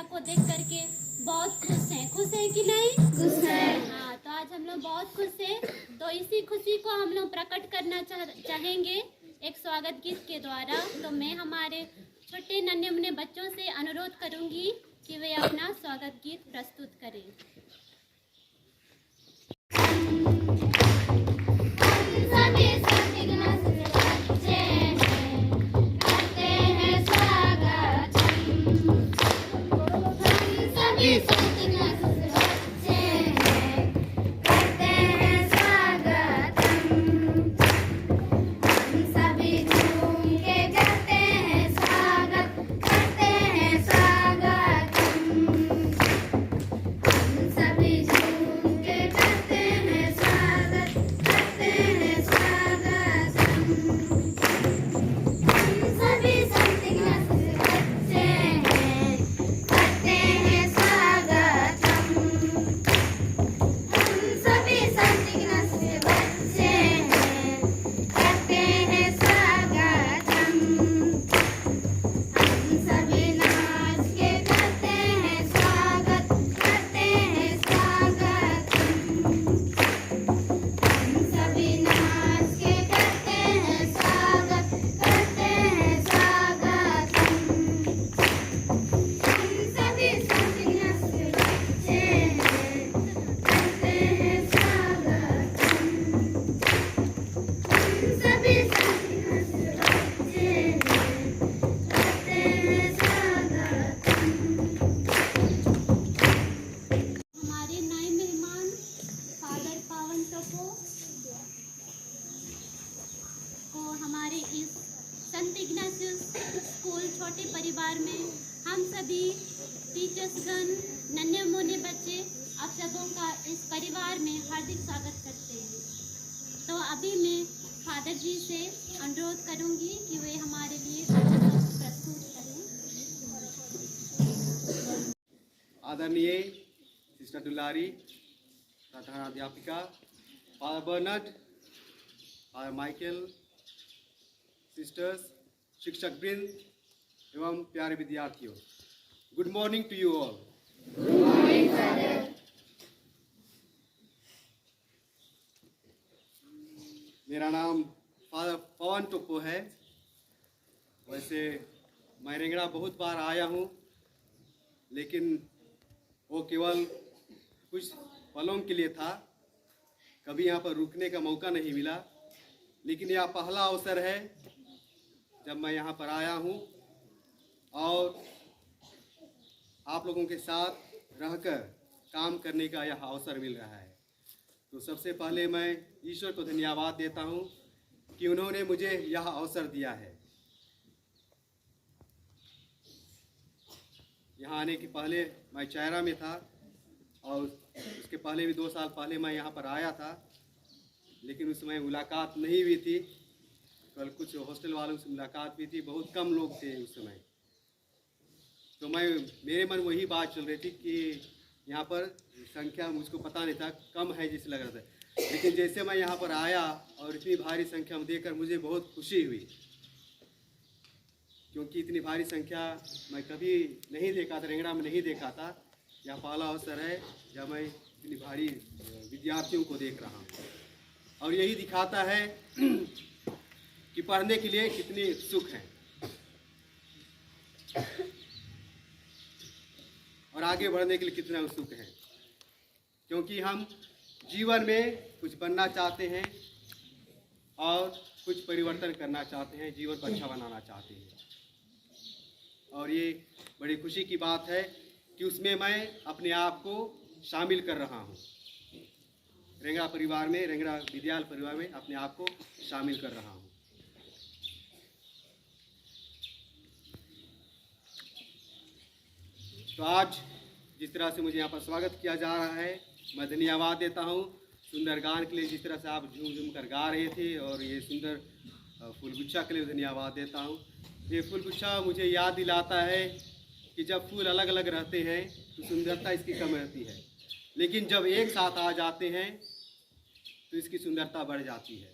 को देख करके बहुत खुश हैं कि नहीं? खुश हैं। हाँ, तो आज हम लोग बहुत खुश हैं। तो इसी खुशी को हम लोग प्रकट करना चाहेंगे एक स्वागत गीत के द्वारा। तो मैं हमारे छोटे नन्हे मुन्ने बच्चों से अनुरोध करूंगी कि वे अपना स्वागत गीत प्रस्तुत करें। हमारे इस संत इग्नाशियस स्कूल छोटे परिवार में हम सभी टीचर्सगण, नन्हे मुन्ने बच्चे, आप सबों का इस परिवार में हार्दिक स्वागत करते हैं। तो अभी मैं फादर जी से अनुरोध करूंगी कि वे हमारे लिए प्रस्तुत करें। आदरणीय सिस्टर दुलारी, प्रधानाध्यापिका, father Bernard, father Michael, sisters, शिक्षक वृंद एवं प्यारे विद्यार्थियों, good morning to you all. Good morning father. मेरा नाम फादर पवन टोप्पो है। वैसे मैं रेंगड़ा बहुत बार आया हूँ, लेकिन वो केवल कुछ पलों के लिए था। कभी यहाँ पर रुकने का मौका नहीं मिला, लेकिन यह पहला अवसर है जब मैं यहाँ पर आया हूँ और आप लोगों के साथ रहकर काम करने का यह अवसर मिल रहा है। तो सबसे पहले मैं ईश्वर को धन्यवाद देता हूँ कि उन्होंने मुझे यह अवसर दिया है। यहाँ आने के पहले मैं चायरा में था और उसके पहले भी 2 साल पहले मैं यहाँ पर आया था, लेकिन उस समय मुलाकात नहीं हुई थी। कल कुछ हॉस्टल वालों से मुलाकात भी थी, बहुत कम लोग थे उस समय। तो मेरे मन वही बात चल रही थी कि यहाँ पर संख्या मुझको पता नहीं था, कम है जैसे लग रहा था। लेकिन जैसे मैं यहाँ पर आया और इतनी भारी संख्या में देखकर मुझे बहुत खुशी हुई, क्योंकि इतनी भारी संख्या मैं कभी नहीं देखा था, रेंगड़ा में नहीं देखा था। यह पहला अवसर है जब मैं इतनी भारी विद्यार्थियों को देख रहा हूँ, और यही दिखाता है कि पढ़ने के लिए कितनी उत्सुक हैं और आगे बढ़ने के लिए कितना उत्सुक हैं, क्योंकि हम जीवन में कुछ बनना चाहते हैं और कुछ परिवर्तन करना चाहते हैं, जीवन को अच्छा बनाना चाहते हैं। और ये बड़ी खुशी की बात है कि उसमें मैं अपने आप को शामिल कर रहा हूँ। रेंगड़ा परिवार में, रेंगड़ा विद्यालय परिवार में अपने आप को शामिल कर रहा हूँ। तो आज जिस तरह से मुझे यहाँ पर स्वागत किया जा रहा है, मैं धन्यवाद देता हूँ। सुंदर गान के लिए जिस तरह से आप झूम झूम कर गा रहे थे, और ये सुंदर फूलगुच्छा के लिए धन्यवाद देता हूँ। ये फूलगुच्छा मुझे याद दिलाता है कि जब फूल अलग अलग रहते हैं तो सुंदरता इसकी कम रहती है, लेकिन जब एक साथ आ जाते हैं तो इसकी सुंदरता बढ़ जाती है।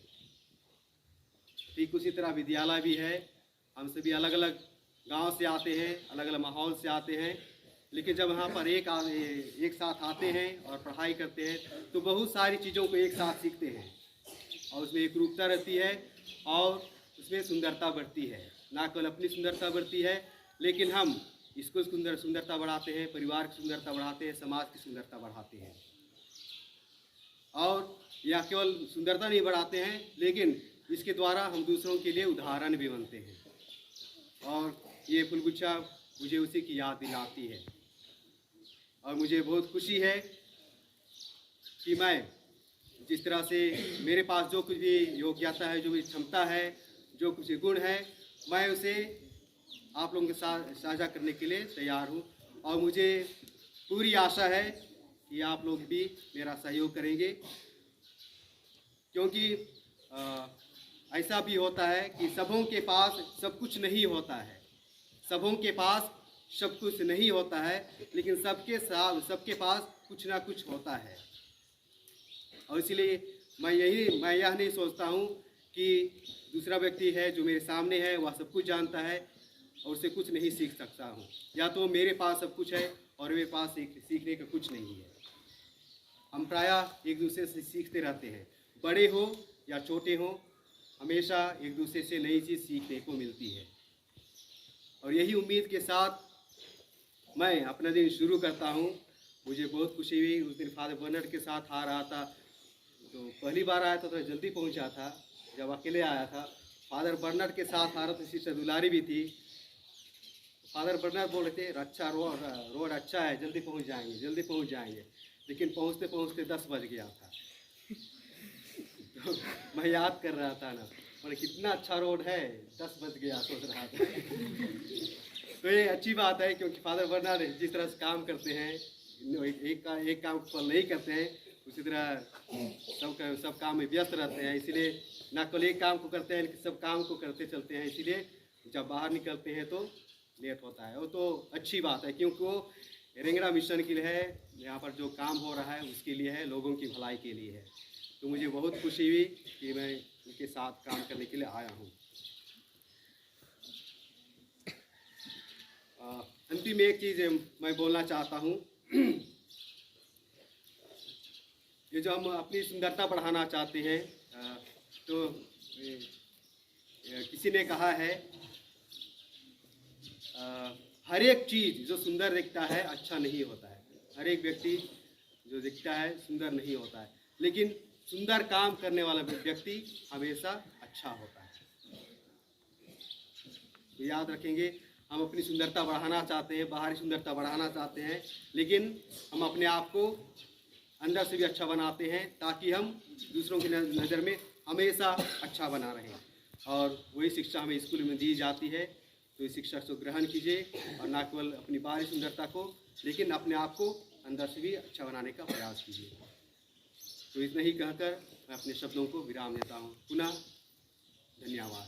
ठीक उसी तरह विद्यालय भी है। हम सभी अलग अलग गांव से आते हैं, अलग अलग माहौल से आते हैं, लेकिन जब यहाँ पर एक साथ आते हैं और पढ़ाई करते हैं तो बहुत सारी चीज़ों को एक साथ सीखते हैं और उसमें एक रूपता रहती है और उसमें सुंदरता बढ़ती है। ना केवल अपनी सुंदरता बढ़ती है, लेकिन हम इसको सुंदरता बढ़ाते हैं, परिवार की सुंदरता बढ़ाते हैं, समाज की सुंदरता बढ़ाते हैं। और यह केवल सुंदरता नहीं बढ़ाते हैं, लेकिन इसके द्वारा हम दूसरों के लिए उदाहरण भी बनते हैं। और ये फुलगुच्छा मुझे उसी की याद दिलाती है और मुझे बहुत खुशी है कि मैं जिस तरह से मेरे पास जो कुछ भी योग्यता है, जो भी क्षमता है, जो कुछ गुण है, मैं उसे आप लोगों के साथ साझा करने के लिए तैयार हूँ। और मुझे पूरी आशा है कि आप लोग भी मेरा सहयोग करेंगे, क्योंकि ऐसा भी होता है कि सबों के पास सब कुछ नहीं होता है, सबों के पास सब कुछ नहीं होता है, लेकिन सबके पास कुछ ना कुछ होता है। और इसलिए मैं यह नहीं सोचता हूँ कि दूसरा व्यक्ति है जो मेरे सामने है वह सब कुछ जानता है और उससे कुछ नहीं सीख सकता हूँ, या तो मेरे पास सब कुछ है और मेरे पास सीखने का कुछ नहीं है। हम प्रायः एक दूसरे से सीखते रहते हैं, बड़े हो या छोटे हो, हमेशा एक दूसरे से नई चीज़ सीखने को मिलती है। और यही उम्मीद के साथ मैं अपना दिन शुरू करता हूँ। मुझे बहुत खुशी हुई, उस दिन फादर बर्नार्ड के साथ आ रहा था, तो पहली बार आया था तो जल्दी पहुँचा था, जब अकेले आया था। फादर बर्नार्ड के साथ आ रहा था, सिस्टर दुलारी भी थी। फादर बर्नार्ड बोल रहे थे अच्छा रोड अच्छा है, जल्दी पहुँच जाएंगे, लेकिन पहुँचते पहुँचते 10 बज गया था। तो मैं याद कर रहा था ना, और कितना अच्छा रोड है, 10 बज गया सोच रहा था। तो ये अच्छी बात है, क्योंकि फादर बर्नार्ड जिस तरह से काम करते हैं, एक काम को नहीं करते हैं, उसी तरह सब काम में व्यस्त रहते हैं। इसीलिए ना केवल एक काम को करते हैं, सब काम को करते चलते हैं। इसीलिए जब बाहर निकलते हैं तो लेट होता है। वो तो अच्छी बात है, क्योंकि वो रेंगड़ा मिशन के लिए है, यहाँ पर जो काम हो रहा है उसके लिए है, लोगों की भलाई के लिए है। तो मुझे बहुत खुशी हुई कि मैं उनके साथ काम करने के लिए आया हूँ। अंतिम में एक चीज़ मैं बोलना चाहता हूँ। ये जो हम अपनी सुंदरता बढ़ाना चाहते हैं, तो किसी ने कहा है हर एक चीज़ जो सुंदर दिखता है अच्छा नहीं होता है। हर एक व्यक्ति जो दिखता है सुंदर नहीं होता है, लेकिन सुंदर काम करने वाला व्यक्ति हमेशा अच्छा होता है। तो याद रखेंगे, हम अपनी सुंदरता बढ़ाना चाहते हैं, बाहरी सुंदरता बढ़ाना चाहते हैं, लेकिन हम अपने आप को अंदर से भी अच्छा बनाते हैं, ताकि हम दूसरों की नज़र में हमेशा अच्छा बना रहें। और वही शिक्षा हमें स्कूल में दी जाती है। तो इस शिक्षा को ग्रहण कीजिए और न केवल अपनी बाहरी सुंदरता को, लेकिन अपने आप को अंदर से भी अच्छा बनाने का प्रयास कीजिए। तो इतना ही कहकर मैं अपने शब्दों को विराम देता हूँ। पुनः धन्यवाद।